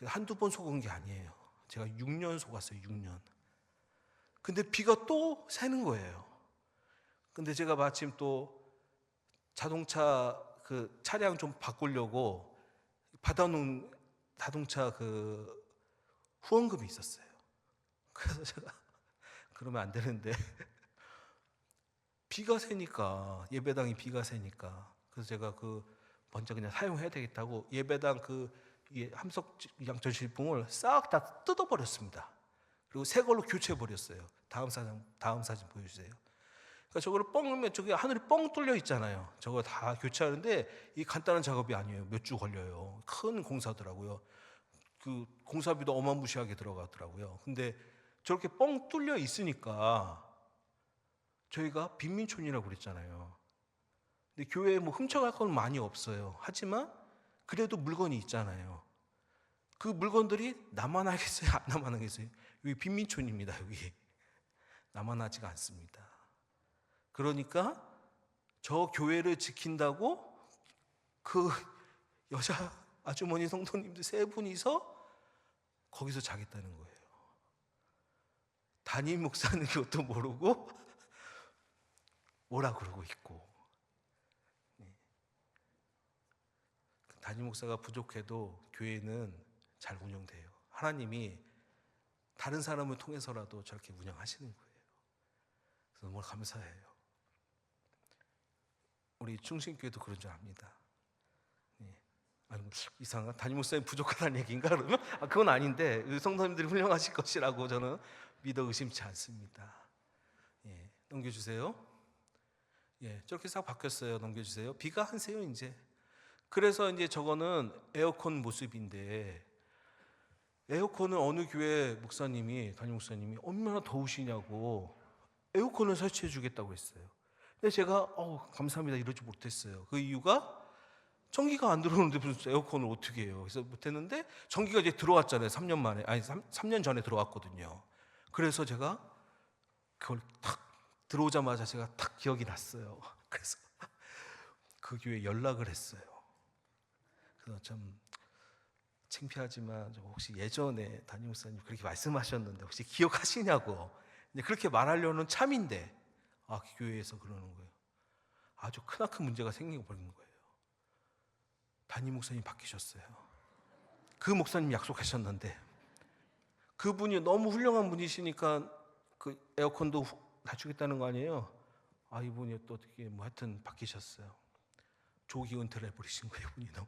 한두 번 속은 게 아니에요. 제가 6년 속았어요. 6년. 근데 비가 또 새는 거예요. 근데 제가 마침 또 자동차 그 차량 좀 바꾸려고 받아놓은 자동차 그 후원금이 있었어요. 그래서 제가 그러면 안 되는데 비가 새니까, 예배당이 비가 새니까, 그래서 제가 그 먼저 그냥 사용해야 되겠다고 예배당 그 함석 양전실붕을 싹 다 뜯어버렸습니다. 그리고 새 걸로 교체해 버렸어요. 다음 사진 보여주세요. 그러니까 저거를 뻥으면 저기 하늘이 뻥 뚫려 있잖아요. 저거 다 교체하는데 이 간단한 작업이 아니에요. 몇 주 걸려요. 큰 공사더라고요. 그 공사비도 어마무시하게 들어가더라고요. 근데 저렇게 뻥 뚫려 있으니까 저희가 빈민촌이라고 그랬잖아요. 근데 교회에 뭐 훔쳐갈 건 많이 없어요. 하지만 그래도 물건이 있잖아요. 그 물건들이 나만 하겠어요? 안 나만 하겠어요? 여기 빈민촌입니다. 여기 나만 하지가 않습니다. 그러니까 저 교회를 지킨다고 그 여자 아주머니 성도님들 3분이서 거기서 자겠다는 거예요. 담임 목사는 그것도 모르고 뭐라 그러고 있고. 담임 목사가 부족해도 교회는 잘 운영돼요. 하나님이 다른 사람을 통해서라도 저렇게 운영하시는 거예요. 그래서 너무 감사해요. 우리 충신교회도 그런 줄 압니다. 이상한 담임 목사님 부족하다는 얘기인가 그러면? 그건 아닌데 성도님들이 훌륭하실 것이라고 저는 믿어 의심치 않습니다. 넘겨주세요. 저렇게 싹 바뀌었어요. 넘겨주세요. 비가 한 새요 이제. 그래서 이제 저거는 에어컨 모습인데, 에어컨을 어느 교회 목사님이, 담임 목사님이 얼마나 더우시냐고 에어컨을 설치해 주겠다고 했어요. 근데 제가 감사합니다 이러지 못했어요. 그 이유가 전기가 안 들어오는데 무슨 에어컨을 어떻게 해요? 그래서 못했는데 전기가 이제 들어왔잖아요. 3년 만에, 아니 3년 전에 들어왔거든요. 그래서 제가 그걸 탁 들어오자마자 제가 탁 기억이 났어요. 그래서 그 교회에 연락을 했어요. 그래서 좀 창피하지만 혹시 예전에 담임 목사님 그렇게 말씀하셨는데 혹시 기억하시냐고, 그렇게 말하려는 참인데 그 교회에서 그러는 거예요. 아주 크나큰 문제가 생기고 버린 거예요. 담임 목사님 바뀌셨어요. 그 목사님 약속하셨는데 그분이 너무 훌륭한 분이시니까 그 에어컨도 낮추겠다는 거 아니에요? 이분이 또 어떻게 뭐 하여튼 바뀌셨어요. 조기 은퇴를 해버리신 거예요, 이분이 너무.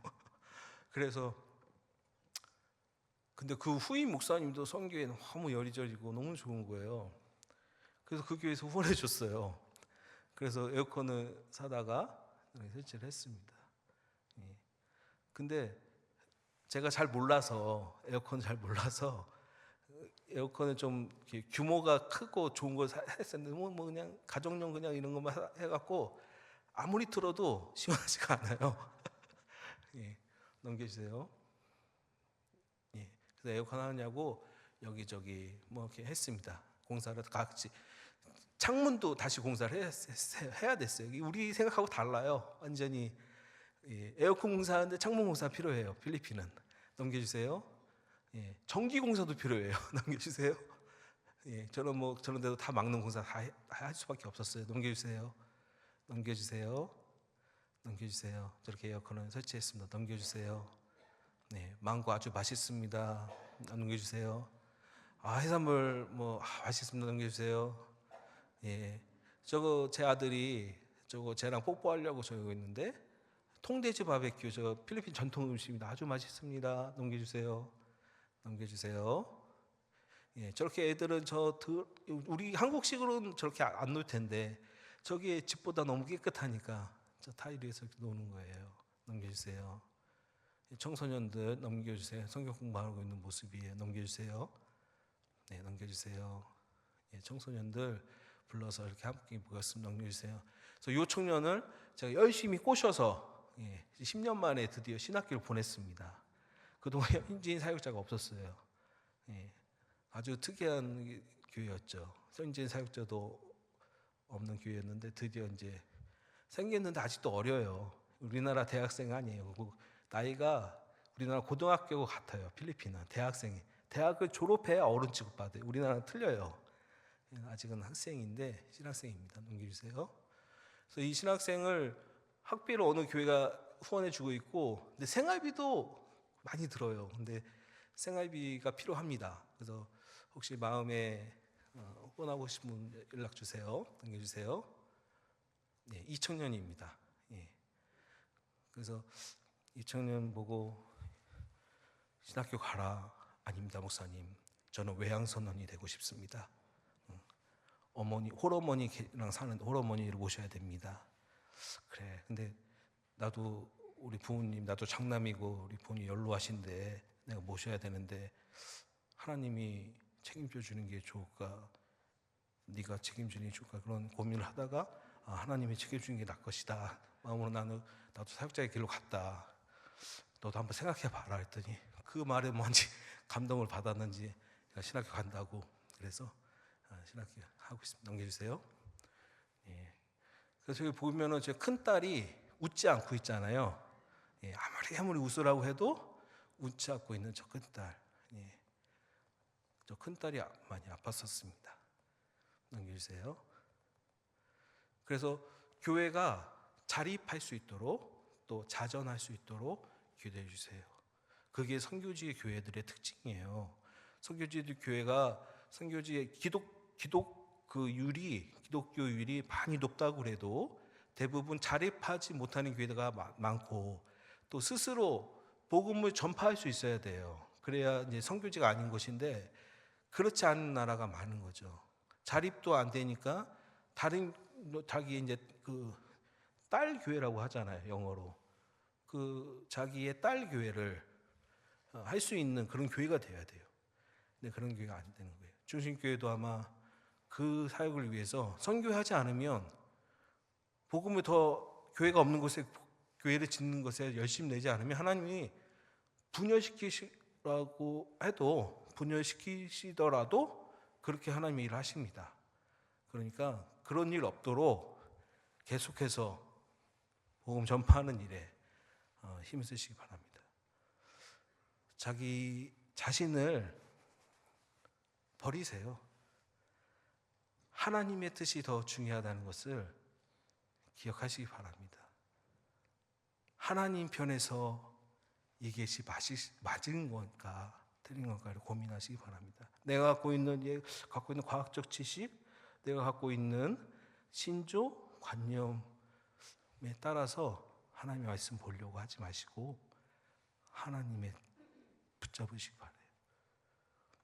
그래서 근데 그 후임 목사님도 선교에 너무 여리저리고 너무 좋은 거예요. 그래서 그 교회에서 후원해 줬어요. 그래서 에어컨을 사다가 설치를 했습니다. 근데 제가 잘 몰라서, 에어컨을 잘 몰라서 에어컨을 좀 규모가 크고 좋은 걸 했었는데 뭐 그냥 가정용 그냥 이런 것만 해갖고 아무리 틀어도 시원하지가 않아요. 넘겨주세요. 그래서 에어컨 하느냐고 여기저기 뭐 이렇게 했습니다. 공사를 같이. 창문도 다시 공사를 해야 됐어요. 우리 생각하고 달라요. 완전히. 에어컨 공사하는데 창문 공사 필요해요. 필리핀은. 넘겨주세요. 전기 공사도 필요해요. 넘겨주세요. 저런 데도 다 막는 공사 다 할 수밖에 없었어요. 넘겨주세요. 넘겨주세요. 넘겨주세요. 저렇게 에어컨을 설치했습니다. 넘겨주세요. 망고 아주 맛있습니다. 넘겨주세요. 해산물 맛있습니다. 넘겨주세요. 저거 제 아들이 저거 쟤랑 뽀뽀하려고 저러고 있는데, 통돼지 바베큐, 저 필리핀 전통 음식입니다. 아주 맛있습니다. 넘겨주세요. 넘겨주세요. 저렇게 애들은 우리 한국식으로는 저렇게 안 놀 텐데 저기 집보다 너무 깨끗하니까 저 타일 위에서 이렇게 노는 거예요. 넘겨주세요. 청소년들 넘겨주세요. 성경 공부하고 있는 모습이에요. 넘겨주세요. 넘겨주세요. 청소년들 불러서 이렇게 함께 모였습니다. 넘겨주세요. 그래서 이 청년을 제가 열심히 꼬셔서 10년 만에 드디어 신학교를 보냈습니다. 그동안 현지인 사역자가 없었어요. 아주 특이한 교회였죠. 현지인 사역자도 없는 교회였는데 드디어 이제 생겼는데 아직도 어려요. 우리나라 대학생 아니에요. 나이가 우리나라 고등학교 같아요. 필리핀은 대학생이. 대학을 졸업해야 어른 취급받아요. 우리나라는 틀려요. 아직은 학생인데 신학생입니다. 넘겨주세요. 그래서 이 신학생을 학비를 어느 교회가 후원해주고 있고, 근데 생활비도 많이 들어요. 근데 생활비가 필요합니다. 그래서 혹시 마음에 후원하고 싶은 분 연락 주세요. 남겨주세요. 네, 2청년입니다. 예. 그래서 2청년 보고 신학교 가라. 아닙니다, 목사님. 저는 외양선원이 되고 싶습니다. 어머니, 홀어머니랑 사는데 홀어머니를 모셔야 됩니다. 그래. 근데 나도 우리 부모님, 나도 장남이고 우리 부모님 연로하신데 내가 모셔야 되는데 하나님이 책임져 주는 게 좋을까? 네가 책임지는 게 좋을까? 그런 고민을 하다가 하나님이 책임주는 게 나을 것이다. 마음으로 나도 사역자의 길로 갔다. 너도 한번 생각해 봐라 했더니 그 말에 뭔지 감동을 받았는지 제가 신학교 간다고 그래서 신학교 하고 있습니다. 넘겨주세요. 예. 그래서 여기 보면은 제 큰 딸이 웃지 않고 있잖아요. 예. 아무리 웃으라고 해도 웃지 않고 있는 저 큰 딸. 예. 저 큰 딸이 많이 아팠었습니다. 넘겨주세요. 그래서 교회가 자립할 수 있도록 또 자전할 수 있도록 기도해 주세요. 그게 선교지의 교회들의 특징이에요. 선교지의 교회가 선교지의 기독교율이 많이 높다고 해도 대부분 자립하지 못하는 교회가 많고 또 스스로 복음을 전파할 수 있어야 돼요. 그래야 이제 선교지가 아닌 것인데 그렇지 않은 나라가 많은 거죠. 자립도 안 되니까 자기 이제 그 딸 교회라고 하잖아요, 영어로. 그 자기의 딸 교회를 할 수 있는 그런 교회가 돼야 돼요. 근데 그런 교회가 안 되는 거예요. 중심교회도 아마 그 사역을 위해서 선교하지 않으면 복음을 더 교회가 없는 곳에 교회를 짓는 것에 열심히 내지 않으면 하나님이 분열시키시더라도 그렇게 하나님이 일을 하십니다. 그러니까 그런 일 없도록 계속해서 복음 전파하는 일에 힘을 쓰시기 바랍니다. 자기 자신을 버리세요. 하나님의 뜻이 더 중요하다는 것을 기억하시기 바랍니다. 하나님 편에서 이것이 맞은 건가 틀린 건가를 고민하시기 바랍니다. 내가 갖고 있는 과학적 지식, 내가 갖고 있는 신조 관념에 따라서 하나님의 말씀 보려고 하지 마시고 하나님의 붙잡으시기 바랍니다.